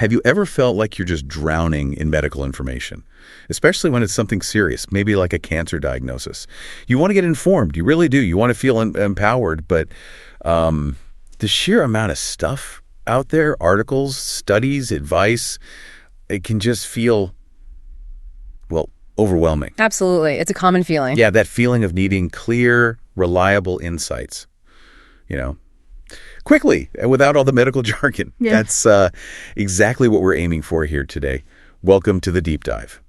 Have you ever felt like you're just drowning in medical information, especially when it's something serious, maybe like a cancer diagnosis? You want to get informed. You really do. You want to feel empowered, but the sheer amount of stuff out there, articles, studies, advice, it can just feel, well, overwhelming. Absolutely. It's a common feeling. Yeah, that feeling of needing clear, reliable insights, quickly and without all the medical jargon. Yeah. That's exactly what we're aiming for here today. Welcome to the Deep Dive.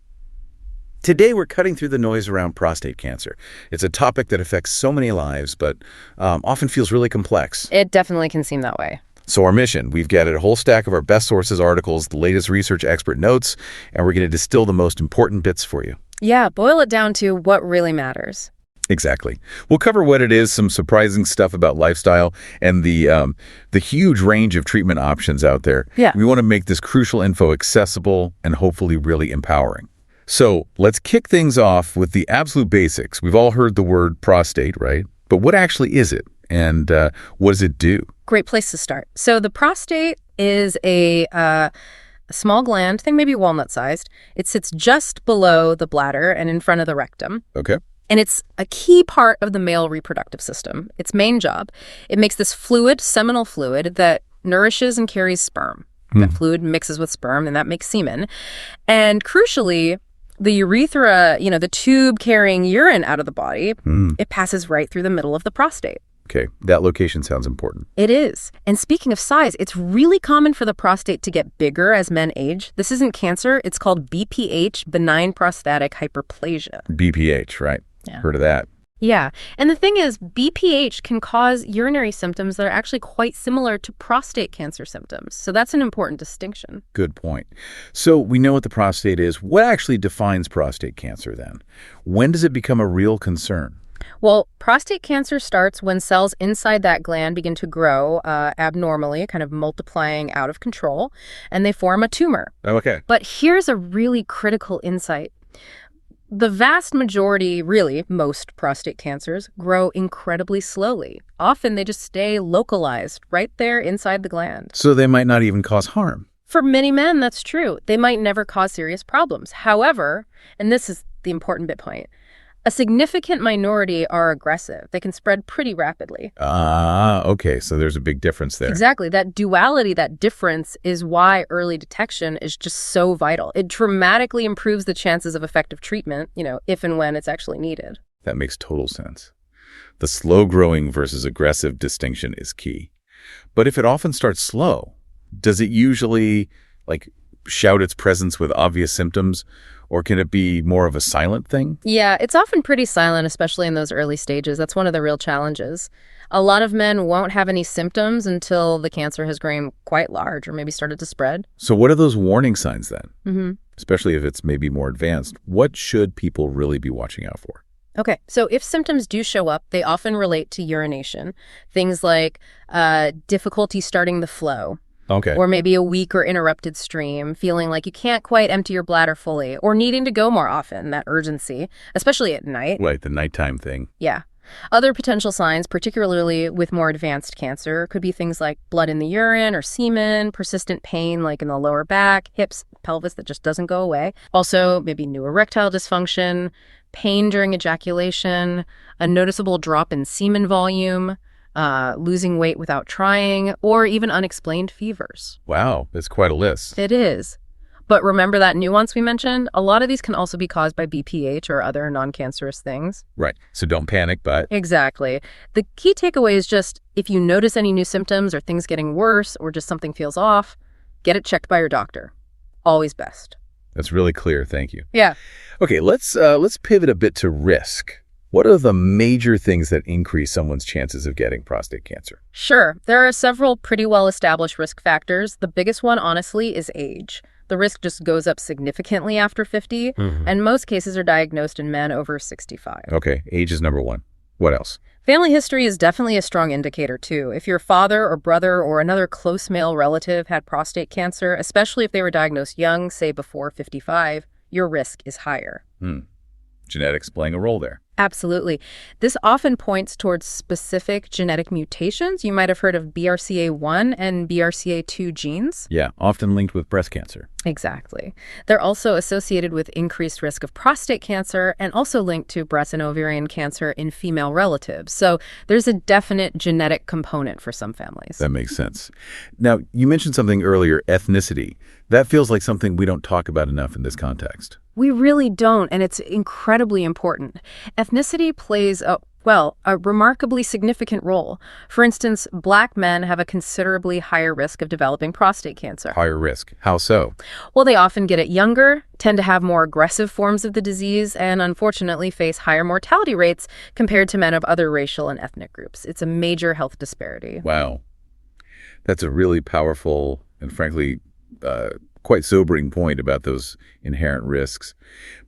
Today, we're cutting through the noise around prostate cancer. It's a topic that affects so many lives, but often feels really complex. It definitely can seem that way. So our mission, we've gathered a whole stack of our best sources, articles, the latest research expert notes, and we're going to distill the most important bits for you. Yeah, boil it down to what really matters. Exactly. We'll cover what it is, some surprising stuff about lifestyle, and the huge range of treatment options out there. Yeah. We want to make this crucial info accessible and hopefully really empowering. So let's kick things off with the absolute basics. We've all heard the word prostate, right? But what actually is it, and what does it do? Great place to start. So the prostate is a small gland, think maybe walnut-sized. It sits just below the bladder and in front of the rectum. Okay. And it's a key part of the male reproductive system. Its main job, it makes this fluid, seminal fluid, that nourishes and carries sperm. That fluid mixes with sperm, and that makes semen. And crucially, the urethra, the tube carrying urine out of the body, it passes right through the middle of the prostate. Okay, that location sounds important. It is. And speaking of size, it's really common for the prostate to get bigger as men age. This isn't cancer. It's called BPH, benign prostatic hyperplasia. BPH, right? Yeah. Heard of that. Yeah. And the thing is, BPH can cause urinary symptoms that are actually quite similar to prostate cancer symptoms. So that's an important distinction. Good point. So we know what the prostate is. What actually defines prostate cancer then? When does it become a real concern? Well, prostate cancer starts when cells inside that gland begin to grow abnormally, kind of multiplying out of control, and they form a tumor. Okay. But here's a really critical insight. The vast majority, really most prostate cancers, grow incredibly slowly. Often they just stay localized right there inside the gland. So they might not even cause harm. For many men, that's true. They might never cause serious problems. However, and this is the important bit point, a significant minority are aggressive. They can spread pretty rapidly. Okay. So there's a big difference there. Exactly. That duality, that difference is why early detection is just so vital. It dramatically improves the chances of effective treatment, if and when it's actually needed. That makes total sense. The slow-growing versus aggressive distinction is key. But if it often starts slow, does it usually, shout its presence with obvious symptoms? Or can it be more of a silent thing? Yeah, it's often pretty silent, especially in those early stages. That's one of the real challenges. A lot of men won't have any symptoms until the cancer has grown quite large or maybe started to spread. So what are those warning signs then? Especially if it's maybe more advanced. What should people really be watching out for? Okay, so if symptoms do show up, they often relate to urination. Things like difficulty starting the flow. Okay. Or maybe a weak or interrupted stream, feeling like you can't quite empty your bladder fully, or needing to go more often, that urgency, especially at night. Right, the nighttime thing. Yeah. Other potential signs, particularly with more advanced cancer, could be things like blood in the urine or semen, persistent pain like in the lower back, hips, pelvis that just doesn't go away. Also, maybe new erectile dysfunction, pain during ejaculation, a noticeable drop in semen volume, losing weight without trying, or even unexplained fevers. Wow, that's quite a list. It is. But remember that nuance we mentioned? A lot of these can also be caused by BPH or other non-cancerous things. Right. So don't panic, but... Exactly. The key takeaway is just, if you notice any new symptoms or things getting worse or just something feels off, get it checked by your doctor. Always best. That's really clear. Thank you. Yeah. Okay, let's pivot a bit to risk. What are the major things that increase someone's chances of getting prostate cancer? Sure. There are several pretty well-established risk factors. The biggest one, honestly, is age. The risk just goes up significantly after 50, and most cases are diagnosed in men over 65. Okay, age is number one. What else? Family history is definitely a strong indicator, too. If your father or brother or another close male relative had prostate cancer, especially if they were diagnosed young, say before 55, your risk is higher. Genetics playing a role there. Absolutely. This often points towards specific genetic mutations. You might have heard of BRCA1 and BRCA2 genes. Yeah, often linked with breast cancer. Exactly. They're also associated with increased risk of prostate cancer and also linked to breast and ovarian cancer in female relatives. So there's a definite genetic component for some families. That makes sense. Now, you mentioned something earlier, ethnicity. That feels like something we don't talk about enough in this context. We really don't, and it's incredibly important. Ethnicity plays a remarkably significant role. For instance, Black men have a considerably higher risk of developing prostate cancer. Higher risk. How so? Well, they often get it younger, tend to have more aggressive forms of the disease, and unfortunately face higher mortality rates compared to men of other racial and ethnic groups. It's a major health disparity. Wow. That's a really powerful and frankly quite sobering point about those inherent risks.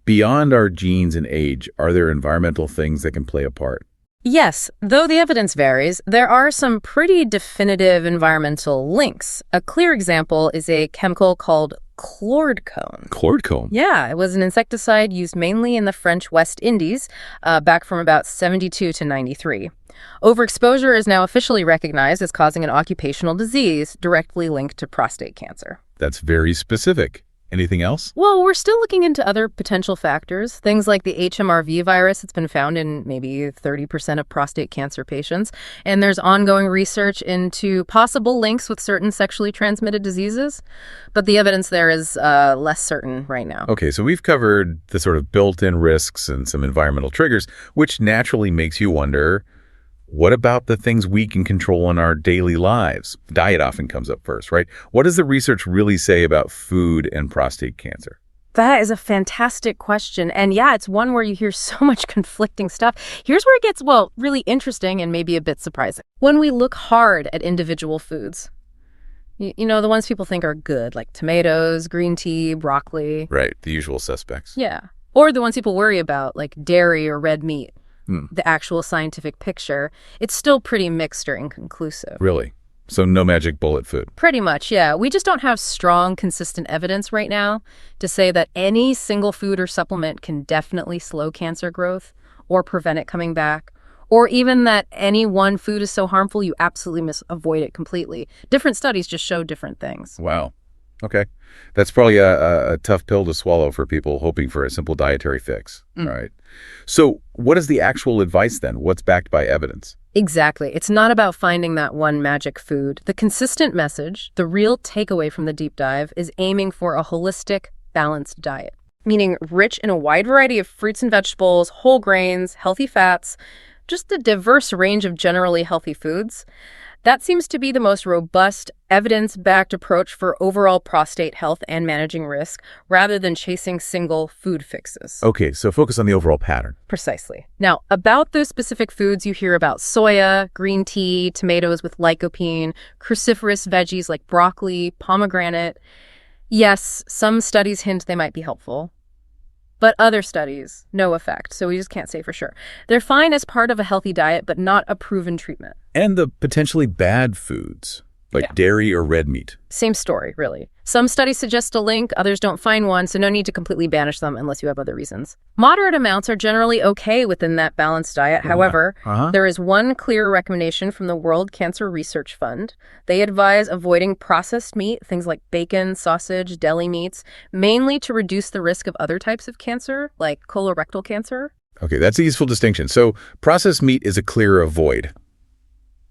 Beyond our genes and age, are there environmental things that can play a part? Yes, though the evidence varies, there are some pretty definitive environmental links. A clear example is a chemical called chlordecone. Chlordecone? Yeah, it was an insecticide used mainly in the French West Indies back from about 72 to 93. Overexposure is now officially recognized as causing an occupational disease directly linked to prostate cancer. That's very specific. Anything else? Well, we're still looking into other potential factors, things like the HMRV virus that's been found in maybe 30% of prostate cancer patients. And there's ongoing research into possible links with certain sexually transmitted diseases. But the evidence there is less certain right now. Okay, so we've covered the sort of built-in risks and some environmental triggers, which naturally makes you wonder, what about the things we can control in our daily lives? Diet often comes up first, right? What does the research really say about food and prostate cancer? That is a fantastic question. And yeah, it's one where you hear so much conflicting stuff. Here's where it gets, really interesting and maybe a bit surprising. When we look hard at individual foods, you know, the ones people think are good, like tomatoes, green tea, broccoli. Right, the usual suspects. Yeah. Or the ones people worry about, like dairy or red meat. The actual scientific picture, it's still pretty mixed or inconclusive. Really? So no magic bullet food? Pretty much, yeah. We just don't have strong, consistent evidence right now to say that any single food or supplement can definitely slow cancer growth or prevent it coming back, or even that any one food is so harmful you absolutely must avoid it completely. Different studies just show different things. Wow. Okay. That's probably a tough pill to swallow for people hoping for a simple dietary fix. All right. So what is the actual advice then? What's backed by evidence? Exactly. It's not about finding that one magic food. The consistent message, the real takeaway from the deep dive, is aiming for a holistic, balanced diet, meaning rich in a wide variety of fruits and vegetables, whole grains, healthy fats, just a diverse range of generally healthy foods. That seems to be the most robust, evidence-backed approach for overall prostate health and managing risk, rather than chasing single food fixes. Okay, so focus on the overall pattern. Precisely. Now, about those specific foods, you hear about soya, green tea, tomatoes with lycopene, cruciferous veggies like broccoli, pomegranate. Yes, some studies hint they might be helpful. But other studies, no effect, so we just can't say for sure. They're fine as part of a healthy diet, but not a proven treatment. And the potentially bad foods, like dairy or red meat. Same story, really. Some studies suggest a link, others don't find one, so no need to completely banish them unless you have other reasons. Moderate amounts are generally okay within that balanced diet. However, there is one clear recommendation from the World Cancer Research Fund. They advise avoiding processed meat, things like bacon, sausage, deli meats, mainly to reduce the risk of other types of cancer, like colorectal cancer. Okay, that's a useful distinction. So processed meat is a clear avoid.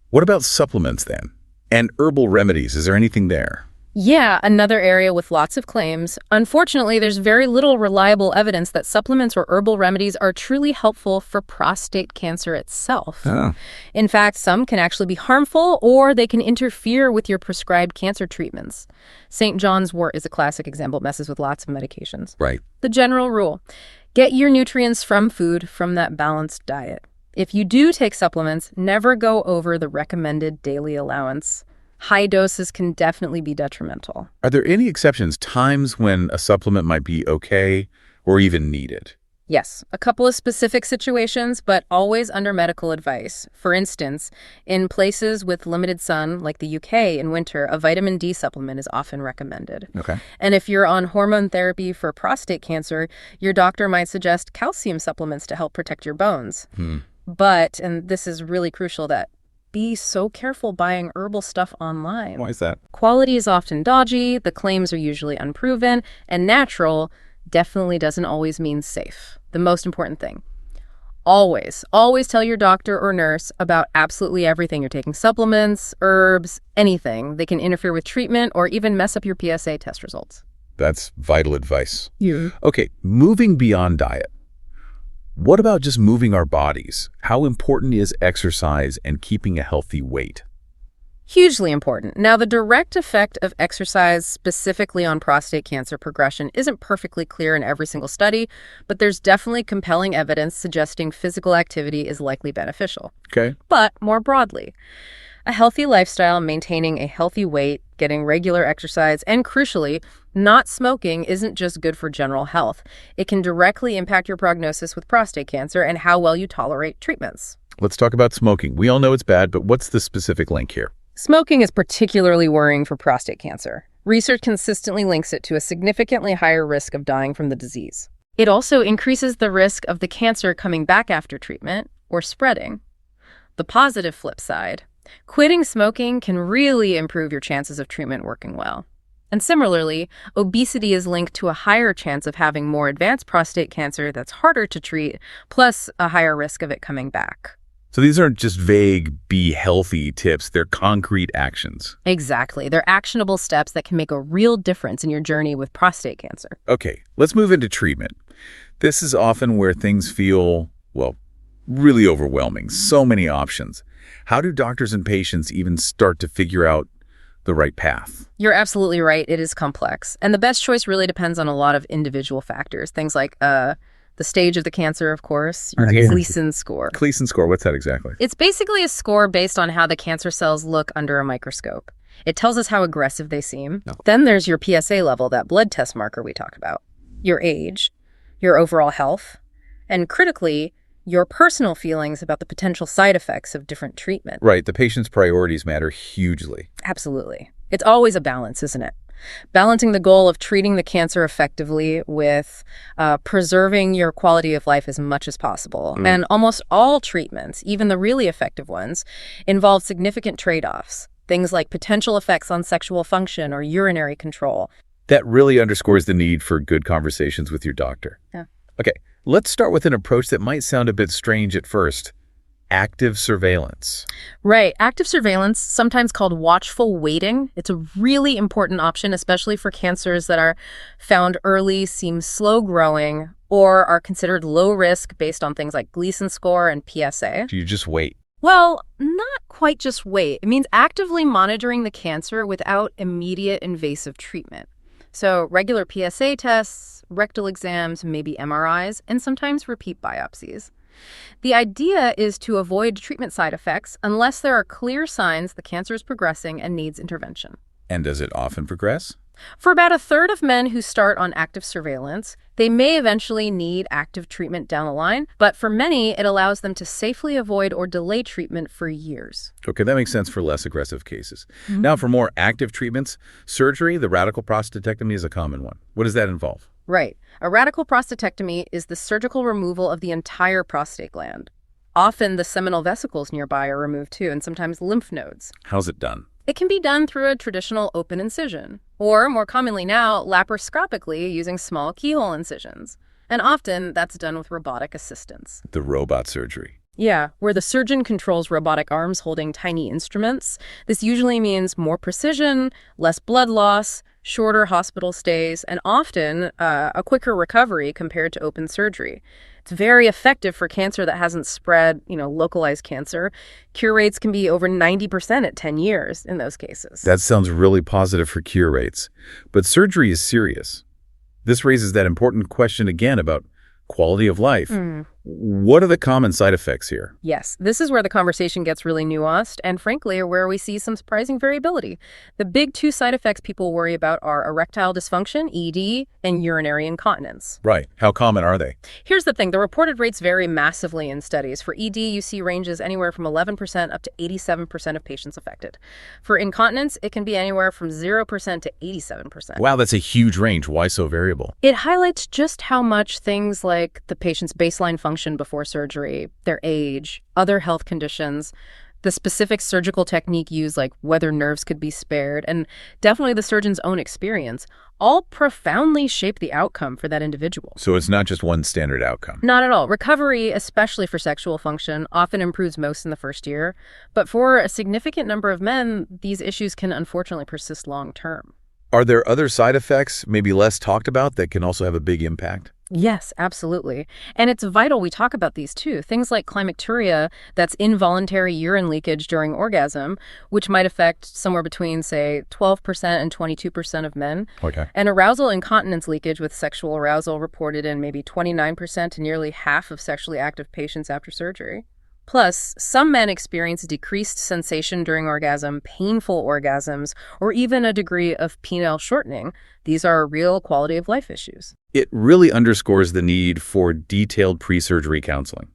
What about supplements then? And herbal remedies, is there anything there? Yeah, another area with lots of claims. Unfortunately, there's very little reliable evidence that supplements or herbal remedies are truly helpful for prostate cancer itself. Oh. In fact, some can actually be harmful or they can interfere with your prescribed cancer treatments. St. John's wort is a classic example. It messes with lots of medications. Right. The general rule: get your nutrients from food from that balanced diet. If you do take supplements, never go over the recommended daily allowance. High doses can definitely be detrimental. Are there any exceptions, times when a supplement might be okay or even needed? Yes, a couple of specific situations, but always under medical advice. For instance, in places with limited sun, like the UK in winter, a vitamin D supplement is often recommended. Okay. And if you're on hormone therapy for prostate cancer, your doctor might suggest calcium supplements to help protect your bones. But, and this is really crucial, that be so careful buying herbal stuff online. Why is that? Quality is often dodgy, the claims are usually unproven, and natural definitely doesn't always mean safe. The most important thing, always tell your doctor or nurse about absolutely everything you're taking: supplements, herbs, anything. They can interfere with treatment or even mess up your PSA test results. That's vital advice. Yeah. Okay, moving beyond diet. What about just moving our bodies? How important is exercise and keeping a healthy weight? Hugely important. Now, the direct effect of exercise specifically on prostate cancer progression isn't perfectly clear in every single study, but there's definitely compelling evidence suggesting physical activity is likely beneficial. Okay. But more broadly, a healthy lifestyle, maintaining a healthy weight, getting regular exercise, and crucially, not smoking isn't just good for general health. It can directly impact your prognosis with prostate cancer and how well you tolerate treatments. Let's talk about smoking. We all know it's bad, but what's the specific link here? Smoking is particularly worrying for prostate cancer. Research consistently links it to a significantly higher risk of dying from the disease. It also increases the risk of the cancer coming back after treatment or spreading. The positive flip side, quitting smoking can really improve your chances of treatment working well. And similarly, obesity is linked to a higher chance of having more advanced prostate cancer that's harder to treat, plus a higher risk of it coming back. So these aren't just vague, be healthy tips, they're concrete actions. Exactly. They're actionable steps that can make a real difference in your journey with prostate cancer. Okay, let's move into treatment. This is often where things feel, well, really overwhelming. So many options. How do doctors and patients even start to figure out the right path? You're absolutely right. It is complex. And the best choice really depends on a lot of individual factors. Things like the stage of the cancer, of course, your Gleason score. Gleason score, what's that exactly? It's basically a score based on how the cancer cells look under a microscope. It tells us how aggressive they seem. No. Then there's your PSA level, that blood test marker we talked about, your age, your overall health, and critically, your personal feelings about the potential side effects of different treatment. Right, the patient's priorities matter hugely. Absolutely. It's always a balance, isn't it? Balancing the goal of treating the cancer effectively with preserving your quality of life as much as possible. And almost all treatments, even the really effective ones, involve significant trade-offs. Things like potential effects on sexual function or urinary control. That really underscores the need for good conversations with your doctor. Yeah. Okay, let's start with an approach that might sound a bit strange at first. Active surveillance. Right. Active surveillance, sometimes called watchful waiting. It's a really important option, especially for cancers that are found early, seem slow growing, or are considered low risk based on things like Gleason score and PSA. Do you just wait? Well, not quite just wait. It means actively monitoring the cancer without immediate invasive treatment. So regular PSA tests, rectal exams, maybe MRIs, and sometimes repeat biopsies. The idea is to avoid treatment side effects unless there are clear signs the cancer is progressing and needs intervention. And does it often progress? For about a third of men who start on active surveillance, they may eventually need active treatment down the line, but for many, it allows them to safely avoid or delay treatment for years. Okay, that makes sense for less aggressive cases. Now, for more active treatments, surgery, the radical prostatectomy is a common one. What does that involve? Right. A radical prostatectomy is the surgical removal of the entire prostate gland. Often the seminal vesicles nearby are removed too, and sometimes lymph nodes. How's it done? It can be done through a traditional open incision, or more commonly now, laparoscopically using small keyhole incisions. And often that's done with robotic assistance. The robot surgery. Yeah, where the surgeon controls robotic arms holding tiny instruments. This usually means more precision, less blood loss, shorter hospital stays, and often a quicker recovery compared to open surgery. It's very effective for cancer that hasn't spread, localized cancer. Cure rates can be over 90% at 10 years in those cases. That sounds really positive for cure rates. But surgery is serious. This raises that important question again about quality of life. What are the common side effects here? Yes, this is where the conversation gets really nuanced and, frankly, where we see some surprising variability. The big two side effects people worry about are erectile dysfunction, ED, and urinary incontinence. Right. How common are they? Here's the thing. The reported rates vary massively in studies. For ED, you see ranges anywhere from 11% up to 87% of patients affected. For incontinence, it can be anywhere from 0% to 87%. Wow, that's a huge range. Why so variable? It highlights just how much things like the patient's baseline function before surgery, their age, other health conditions, the specific surgical technique used, like whether nerves could be spared, and definitely the surgeon's own experience, all profoundly shape the outcome for that individual. So it's not just one standard outcome. Not at all. Recovery, especially for sexual function, often improves most in the first year. But for a significant number of men, these issues can unfortunately persist long term. Are there other side effects, maybe less talked about, that can also have a big impact? Yes, absolutely. And it's vital we talk about these too. Things like climacturia, that's involuntary urine leakage during orgasm, which might affect somewhere between, say, 12% and 22% of men. Okay. And arousal incontinence leakage with sexual arousal reported in maybe 29% to nearly half of sexually active patients after surgery. Plus, some men experience decreased sensation during orgasm, painful orgasms, or even a degree of penile shortening. These are real quality of life issues. It really underscores the need for detailed pre-surgery counseling.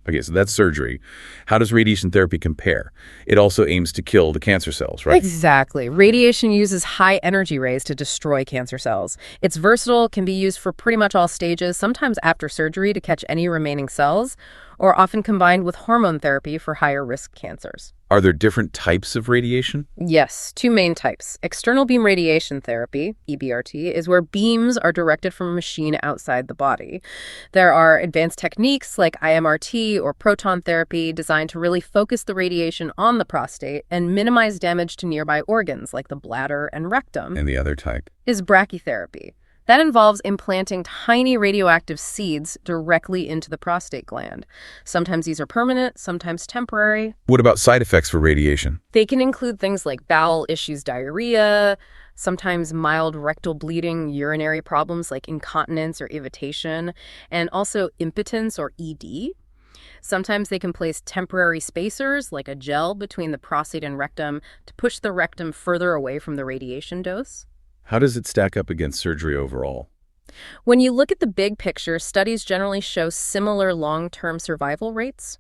Okay, so that's surgery. How does radiation therapy compare? It also aims to kill the cancer cells, right? Exactly. Radiation uses high energy rays to destroy cancer cells. It's versatile, can be used for pretty much all stages, sometimes after surgery to catch any remaining cells, or often combined with hormone therapy for higher risk cancers. Are there different types of radiation? Yes, two main types. External beam radiation therapy, EBRT, is where beams are directed from a machine outside the body. There are advanced techniques like IMRT or proton therapy designed to really focus the radiation on the prostate and minimize damage to nearby organs like the bladder and rectum. And the other type? Is brachytherapy. That involves implanting tiny radioactive seeds directly into the prostate gland. Sometimes these are permanent, sometimes temporary. What about side effects for radiation? They can include things like bowel issues, diarrhea, sometimes mild rectal bleeding, urinary problems like incontinence or evitation, and also impotence or ED. Sometimes they can place temporary spacers, like a gel, between the prostate and rectum to push the rectum further away from the radiation dose. How does it stack up against surgery overall? When you look at the big picture, studies generally show similar long-term survival rates.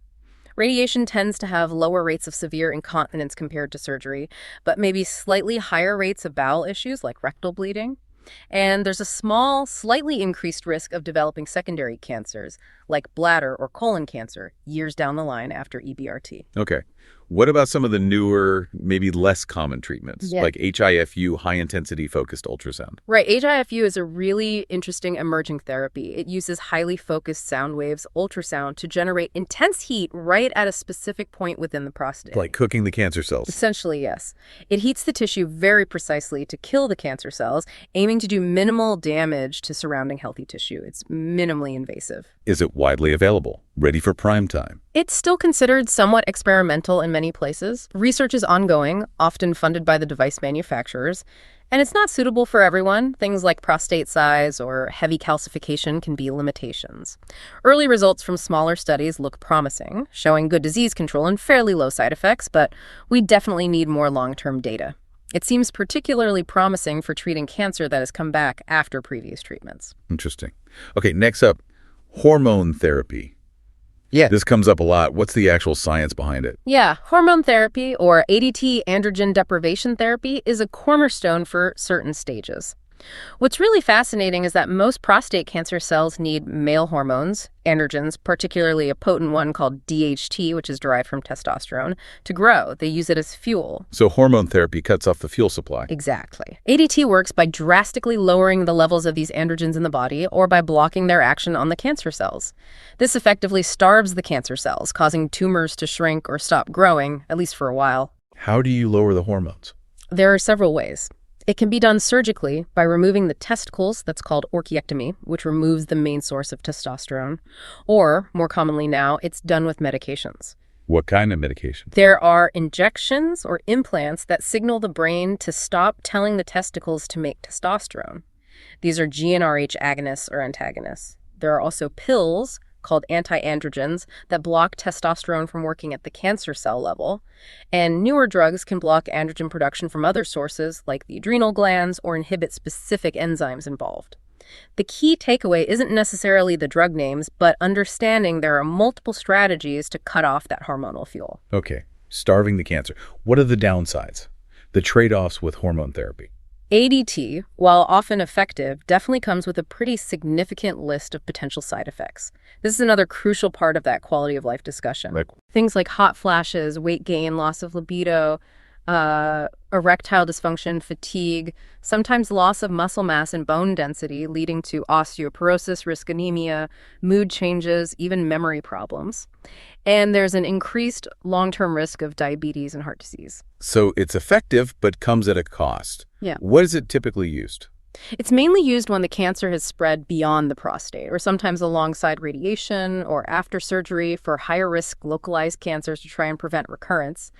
Radiation tends to have lower rates of severe incontinence compared to surgery, but maybe slightly higher rates of bowel issues like rectal bleeding. And there's a small, slightly increased risk of developing secondary cancers, like bladder or colon cancer, years down the line after EBRT. Okay. What about some of the newer, maybe less common treatments, like HIFU, high-intensity focused ultrasound? Right. HIFU is a really interesting emerging therapy. It uses highly focused sound waves, ultrasound, to generate intense heat right at a specific point within the prostate. Like cooking the cancer cells? Essentially, yes. It heats the tissue very precisely to kill the cancer cells, aiming to do minimal damage to surrounding healthy tissue. It's minimally invasive. Is it widely available? Ready for prime time? It's still considered somewhat experimental in many places. Research is ongoing, often funded by the device manufacturers, and it's not suitable for everyone. Things like prostate size or heavy calcification can be limitations. Early results from smaller studies look promising, showing good disease control and fairly low side effects, but we definitely need more long-term data. It seems particularly promising for treating cancer that has come back after previous treatments. Interesting. Okay, next up, hormone therapy. Yeah. This comes up a lot. What's the actual science behind it? Yeah, hormone therapy, or ADT, androgen deprivation therapy, is a cornerstone for certain stages. What's really fascinating is that most prostate cancer cells need male hormones, androgens, particularly a potent one called DHT, which is derived from testosterone, to grow. They use it as fuel. So hormone therapy cuts off the fuel supply. Exactly. ADT works by drastically lowering the levels of these androgens in the body or by blocking their action on the cancer cells. This effectively starves the cancer cells, causing tumors to shrink or stop growing, at least for a while. How do you lower the hormones? There are several ways. It can be done surgically by removing the testicles, that's called orchiectomy, which removes the main source of testosterone. Or, more commonly now, it's done with medications. What kind of medication? There are injections or implants that signal the brain to stop telling the testicles to make testosterone. These are GnRH agonists or antagonists. There are also pills called anti-androgens that block testosterone from working at the cancer cell level. And newer drugs can block androgen production from other sources, like the adrenal glands, or inhibit specific enzymes involved. The key takeaway isn't necessarily the drug names, but understanding there are multiple strategies to cut off that hormonal fuel. Okay, starving the cancer. What are the downsides? The trade-offs with hormone therapy? ADT, while often effective, definitely comes with a pretty significant list of potential side effects. This is another crucial part of that quality of life discussion. Like, Things like hot flashes, weight gain, loss of libido, erectile dysfunction, fatigue, sometimes loss of muscle mass and bone density, leading to osteoporosis, risk anemia, mood changes, even memory problems. And there's an increased long-term risk of diabetes and heart disease. so it's effective, but comes at a cost. Yeah. What is it typically used? It's mainly used when the cancer has spread beyond the prostate, or sometimes alongside radiation or after surgery for higher-risk localized cancers to try and prevent recurrence.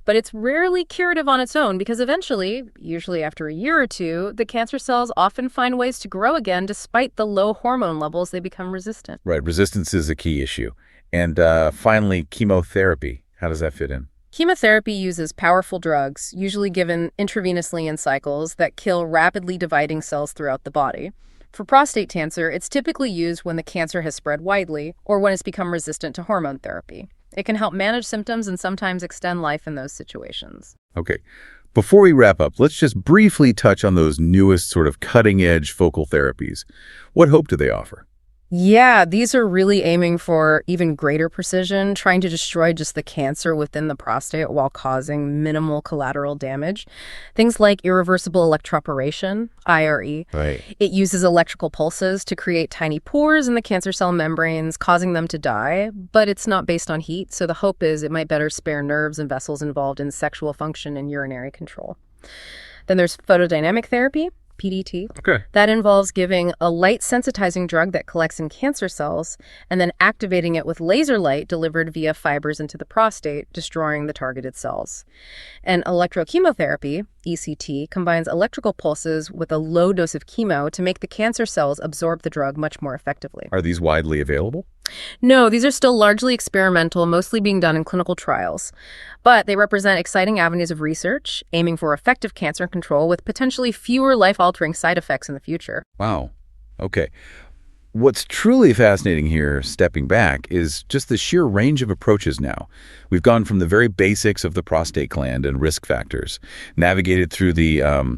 But it's rarely curative on its own because eventually, usually after a year or two, the cancer cells often find ways to grow again despite the low hormone levels they become resistant. Right, resistance is a key issue. And finally, chemotherapy. How does that fit in? Chemotherapy uses powerful drugs, usually given intravenously in cycles, that kill rapidly dividing cells throughout the body. For prostate cancer, it's typically used when the cancer has spread widely or when it's become resistant to hormone therapy. It can help manage symptoms and sometimes extend life in those situations. Okay. Before we wrap up, let's just briefly touch on those newest sort of cutting-edge focal therapies. What hope do they offer? Yeah, these are really aiming for even greater precision, trying to destroy just the cancer within the prostate while causing minimal collateral damage. Things like irreversible electroporation, IRE. Right. It uses electrical pulses to create tiny pores in the cancer cell membranes, causing them to die, but it's not based on heat, so the hope is it might better spare nerves and vessels involved in sexual function and urinary control. Then there's photodynamic therapy, PDT. Okay. That involves giving a light sensitizing drug that collects in cancer cells and then activating it with laser light delivered via fibers into the prostate, destroying the targeted cells. And electrochemotherapy, ECT, combines electrical pulses with a low dose of chemo to make the cancer cells absorb the drug much more effectively. Are these widely available? No, these are still largely experimental, mostly being done in clinical trials. But they represent exciting avenues of research, aiming for effective cancer control with potentially fewer life-altering side effects in the future. Wow. Okay. What's truly fascinating here, stepping back, is just the sheer range of approaches now. We've gone from the very basics of the prostate gland and risk factors, navigated through the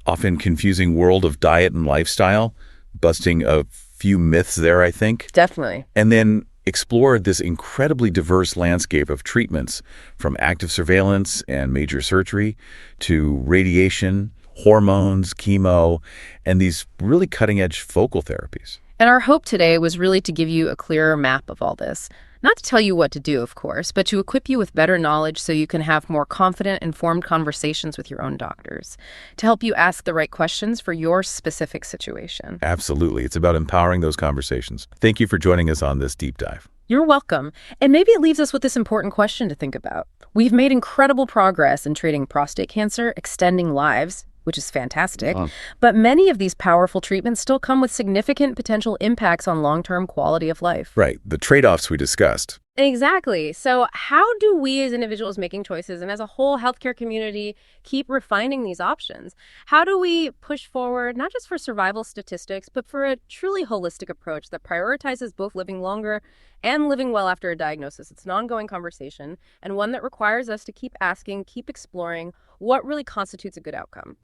often confusing world of diet and lifestyle, busting a few myths there, I think. Definitely. And then explored this incredibly diverse landscape of treatments, from active surveillance and major surgery to radiation, hormones, chemo, and these really cutting-edge focal therapies. And our hope today was really to give you a clearer map of all this. Not to tell you what to do, of course, but to equip you with better knowledge so you can have more confident, informed conversations with your own doctors, to help you ask the right questions for your specific situation. Absolutely. It's about empowering those conversations. Thank you for joining us on this deep dive. You're welcome. And maybe it leaves us with this important question to think about. We've made incredible progress in treating prostate cancer, extending lives, which is fantastic. But many of these powerful treatments still come with significant potential impacts on long-term quality of life. Right. The trade-offs we discussed. Exactly. So how do we as individuals making choices and as a whole healthcare community keep refining these options? How do we push forward, not just for survival statistics, but for a truly holistic approach that prioritizes both living longer and living well after a diagnosis? It's an ongoing conversation and one that requires us to keep asking, keep exploring what really constitutes a good outcome.